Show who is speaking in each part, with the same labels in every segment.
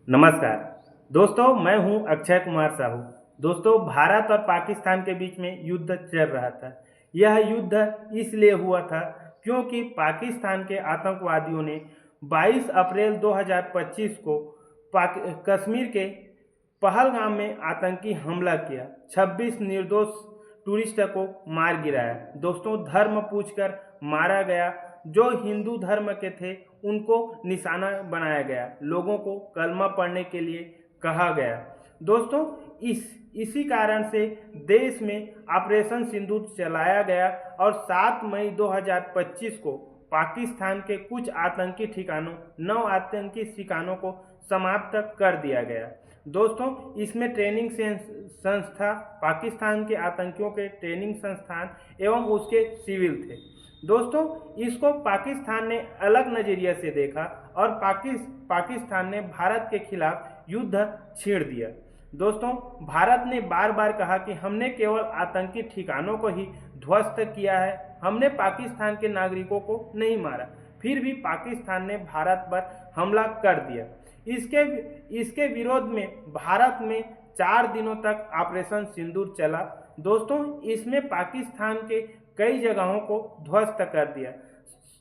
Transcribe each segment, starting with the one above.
Speaker 1: नमस्कार दोस्तों, मैं हूं अक्षय कुमार साहू। दोस्तों, भारत और पाकिस्तान के बीच में युद्ध चल रहा था। यह युद्ध इसलिए हुआ था क्योंकि पाकिस्तान के आतंकवादियों ने 22 अप्रैल 2025 को कश्मीर के पहलगाम में आतंकी हमला किया। 26 निर्दोष टूरिस्टों को मार गिराया। दोस्तों, धर्म पूछकर मारा गया। जो हिंदू धर्म के थे उनको निशाना बनाया गया। लोगों को कलमा पढ़ने के लिए कहा गया। दोस्तों, इसी कारण से देश में ऑपरेशन सिंदूर चलाया गया और 7 मई 2025 को पाकिस्तान के कुछ आतंकी ठिकानों 9 आतंकी ठिकानों को समाप्त कर दिया गया। दोस्तों, इसमें ट्रेनिंग संस्था, पाकिस्तान के आतंकियों के ट्रेनिंग संस्थान एवं उसके सिविल थे। दोस्तों, इसको पाकिस्तान ने अलग नज़रिए से देखा और पाकिस्तान ने भारत के खिलाफ युद्ध छेड़ दिया। दोस्तों, भारत ने बार बार कहा कि हमने केवल आतंकी ठिकानों को ही ध्वस्त किया है, हमने पाकिस्तान के नागरिकों को नहीं मारा। फिर भी पाकिस्तान ने भारत पर हमला कर दिया। इसके विरोध में भारत में 4 दिनों तक ऑपरेशन सिंदूर चला। दोस्तों, इसमें पाकिस्तान के कई जगहों को ध्वस्त कर दिया।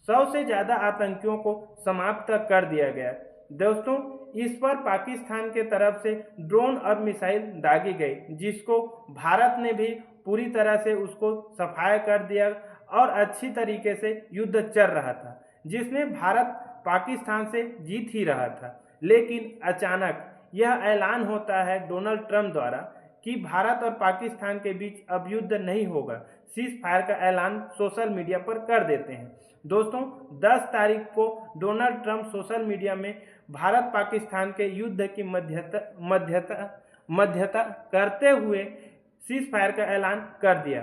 Speaker 1: 100 से ज़्यादा आतंकियों को समाप्त कर दिया गया। दोस्तों, इस पर पाकिस्तान के तरफ से ड्रोन और मिसाइल दागी गई, जिसको भारत ने भी पूरी तरह से उसको सफाया कर दिया और अच्छी तरीके से युद्ध चल रहा था, जिसमें भारत पाकिस्तान से जीत ही रहा था। लेकिन अचानक यह ऐलान होता है डोनाल्ड ट्रंप द्वारा कि भारत और पाकिस्तान के बीच अब युद्ध नहीं होगा। सीज फायर का ऐलान सोशल मीडिया पर कर देते हैं। दोस्तों, 10 तारीख को डोनाल्ड ट्रंप सोशल मीडिया में भारत पाकिस्तान के युद्ध की मध्यता करते हुए सीज फायर का ऐलान कर दिया।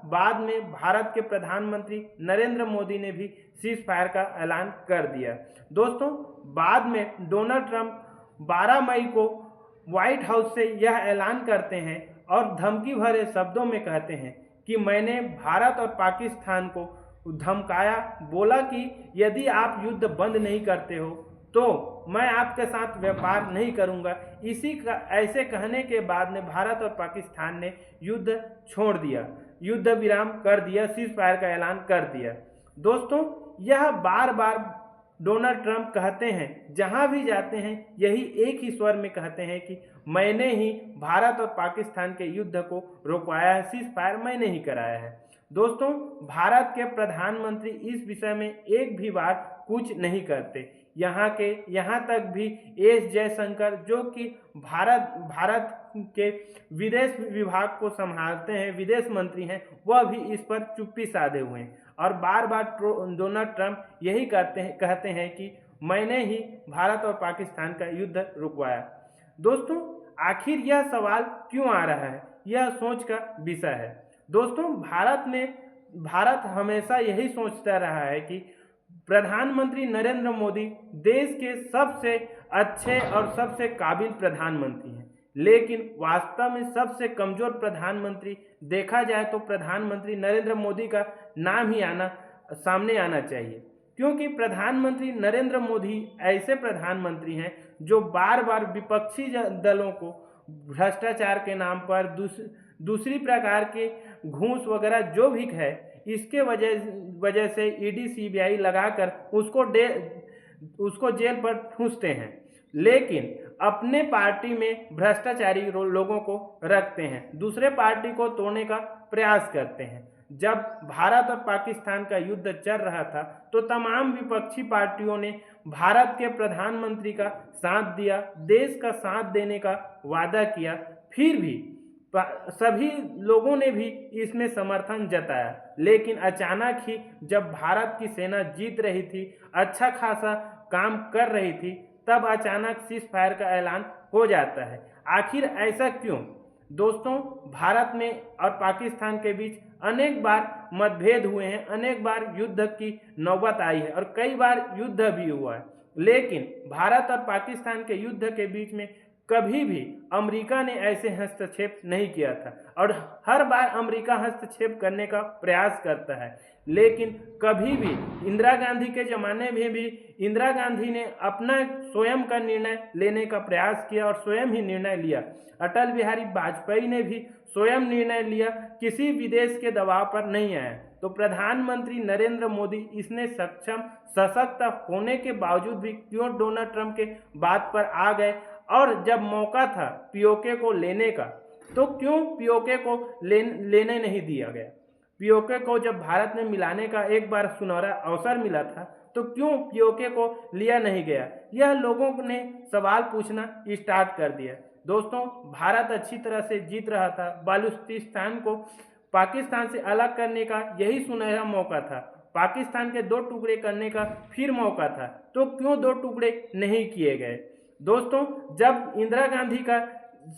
Speaker 1: बाद में भारत के प्रधानमंत्री नरेंद्र मोदी ने भी सीज फायर का ऐलान कर दिया। दोस्तों, बाद में डोनाल्ड ट्रंप 12 मई को व्हाइट हाउस से यह ऐलान करते हैं और धमकी भरे शब्दों में कहते हैं कि मैंने भारत और पाकिस्तान को धमकाया, बोला कि यदि आप युद्ध बंद नहीं करते हो तो मैं आपके साथ व्यापार नहीं करूंगा। ऐसे कहने के बाद में भारत और पाकिस्तान ने युद्ध छोड़ दिया, युद्ध विराम कर दिया, सीज फायर का ऐलान कर दिया। दोस्तों, यह बार बार डोनाल्ड ट्रंप कहते हैं, जहां भी जाते हैं यही एक ही स्वर में कहते हैं कि मैंने ही भारत और पाकिस्तान के युद्ध को रोकवाया है, सीज फायर मैंने ही कराया है। दोस्तों, भारत के प्रधानमंत्री इस विषय में एक भी बार कुछ नहीं करते। यहाँ तक भी एस जयशंकर, जो कि भारत के विदेश विभाग को संभालते हैं, विदेश मंत्री हैं, वह भी इस पर चुप्पी साधे हुए हैं और बार बार डोनाल्ड ट्रंप यही कहते हैं कि मैंने ही भारत और पाकिस्तान का युद्ध रुकवाया। दोस्तों, आखिर यह सवाल क्यों आ रहा है, यह सोच का विषय है। दोस्तों, भारत हमेशा यही सोचता रहा है कि प्रधानमंत्री नरेंद्र मोदी देश के सबसे अच्छे और सबसे काबिल प्रधानमंत्री हैं, लेकिन वास्तव में सबसे कमज़ोर प्रधानमंत्री देखा जाए तो प्रधानमंत्री नरेंद्र मोदी का नाम ही सामने आना चाहिए, क्योंकि प्रधानमंत्री नरेंद्र मोदी ऐसे प्रधानमंत्री हैं जो बार बार विपक्षी दलों को भ्रष्टाचार के नाम पर दूसरी प्रकार के घूस वगैरह जो भी है, इसके वजह से ईडी सीबीआई लगाकर उसको जेल पर ठूंसते हैं, लेकिन अपने पार्टी में भ्रष्टाचारी लोगों को रखते हैं, दूसरे पार्टी को तोड़ने का प्रयास करते हैं। जब भारत और पाकिस्तान का युद्ध चल रहा था तो तमाम विपक्षी पार्टियों ने भारत के प्रधानमंत्री का साथ दिया, देश का साथ देने का वादा किया, फिर भी सभी लोगों ने भी इसमें समर्थन जताया। लेकिन अचानक ही जब भारत की सेना जीत रही थी, अच्छा खासा काम कर रही थी, तब अचानक सीज फायर का ऐलान हो जाता है। आखिर ऐसा क्यों? दोस्तों, भारत में और पाकिस्तान के बीच अनेक बार मतभेद हुए हैं, अनेक बार युद्ध की नौबत आई है और कई बार युद्ध भी हुआ है, लेकिन भारत और पाकिस्तान के युद्ध के बीच में कभी भी अमेरिका ने ऐसे हस्तक्षेप नहीं किया था और हर बार अमेरिका हस्तक्षेप करने का प्रयास करता है, लेकिन कभी भी इंदिरा गांधी के ज़माने में भी इंदिरा गांधी ने अपना स्वयं का निर्णय लेने का प्रयास किया और स्वयं ही निर्णय लिया। अटल बिहारी वाजपेयी ने भी स्वयं निर्णय लिया, किसी विदेश के दबाव पर नहीं आया। तो प्रधानमंत्री नरेंद्र मोदी इसने सक्षम सशक्त होने के बावजूद भी क्यों डोनाल्ड ट्रंप के बात पर आ गए, और जब मौका था पीओके को लेने का तो क्यों पीओके को लेने नहीं दिया गया। पीओके को जब भारत में मिलाने का एक बार सुनहरा अवसर मिला था तो क्यों पीओके को लिया नहीं गया, यह लोगों ने सवाल पूछना स्टार्ट कर दिया। दोस्तों, भारत अच्छी तरह से जीत रहा था, बलूचिस्तान को पाकिस्तान से अलग करने का यही सुनहरा मौका था, पाकिस्तान के 2 टुकड़े करने का फिर मौका था, तो क्यों 2 टुकड़े नहीं किए गए। दोस्तों, जब इंदिरा गांधी का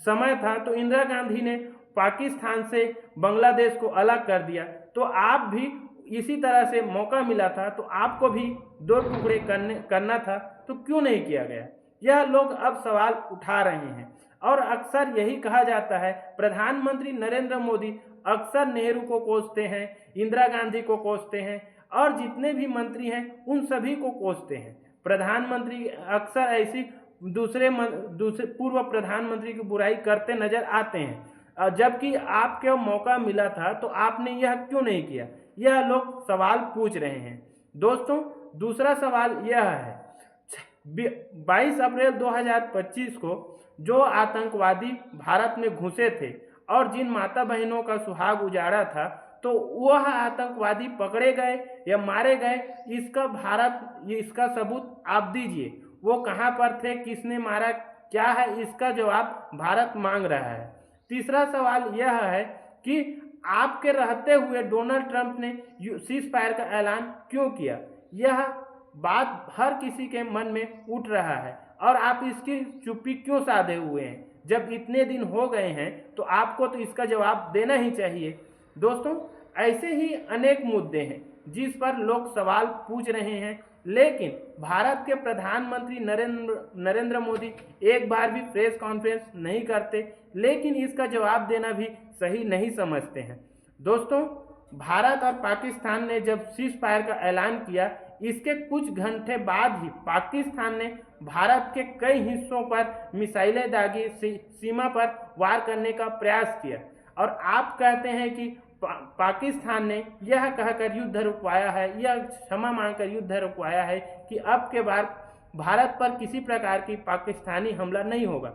Speaker 1: समय था तो इंदिरा गांधी ने पाकिस्तान से बांग्लादेश को अलग कर दिया, तो आप भी इसी तरह से मौका मिला था तो आपको भी 2 टुकड़े करना था, तो क्यों नहीं किया गया। यह लोग अब सवाल उठा रहे हैं और अक्सर यही कहा जाता है, प्रधानमंत्री नरेंद्र मोदी अक्सर नेहरू को कोसते हैं, इंदिरा गांधी को कोसते हैं और जितने भी मंत्री हैं उन सभी को कोसते हैं। प्रधानमंत्री अक्सर ऐसी दूसरे पूर्व प्रधानमंत्री की बुराई करते नजर आते हैं, जबकि आपको मौका मिला था तो आपने यह क्यों नहीं किया, यह लोग सवाल पूछ रहे हैं। दोस्तों, दूसरा सवाल यह है, 22 अप्रैल 2025 को जो आतंकवादी भारत में घुसे थे और जिन माता बहनों का सुहाग उजाड़ा था, तो वह आतंकवादी पकड़े गए या मारे गए, इसका सबूत आप दीजिए। वो कहाँ पर थे, किसने मारा, क्या है, इसका जवाब भारत मांग रहा है। तीसरा सवाल यह है कि आपके रहते हुए डोनाल्ड ट्रंप ने सीज फायर का ऐलान क्यों किया। यह बात हर किसी के मन में उठ रहा है और आप इसकी चुप्पी क्यों साधे हुए हैं। जब इतने दिन हो गए हैं तो आपको तो इसका जवाब देना ही चाहिए। दोस्तों, ऐसे ही अनेक मुद्दे हैं जिस पर लोग सवाल पूछ रहे हैं, लेकिन भारत के प्रधानमंत्री नरेंद्र मोदी एक बार भी प्रेस कॉन्फ्रेंस नहीं करते, लेकिन इसका जवाब देना भी सही नहीं समझते हैं। दोस्तों, भारत और पाकिस्तान ने जब सीज फायर का ऐलान किया, इसके कुछ घंटे बाद ही पाकिस्तान ने भारत के कई हिस्सों पर मिसाइलें दागी, सीमा पर वार करने का प्रयास किया और आप कहते हैं कि पाकिस्तान ने यह कहकर युद्ध रुकवाया है, यह क्षमा मांगकर युद्ध रुकवाया है कि अब के बाद भारत पर किसी प्रकार की पाकिस्तानी हमला नहीं होगा।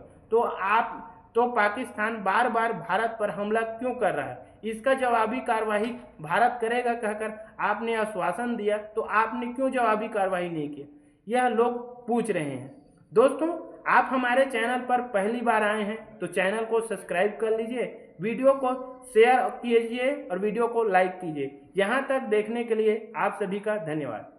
Speaker 1: तो पाकिस्तान बार बार भारत पर हमला क्यों कर रहा है, इसका जवाबी कार्रवाई भारत करेगा कहकर आपने आश्वासन दिया, तो आपने क्यों जवाबी कार्रवाई नहीं की, यह लोग पूछ रहे हैं। दोस्तों, आप हमारे चैनल पर पहली बार आए हैं तो चैनल को सब्सक्राइब कर लीजिए, वीडियो को शेयर कीजिए और वीडियो को लाइक कीजिए। यहाँ तक देखने के लिए आप सभी का धन्यवाद।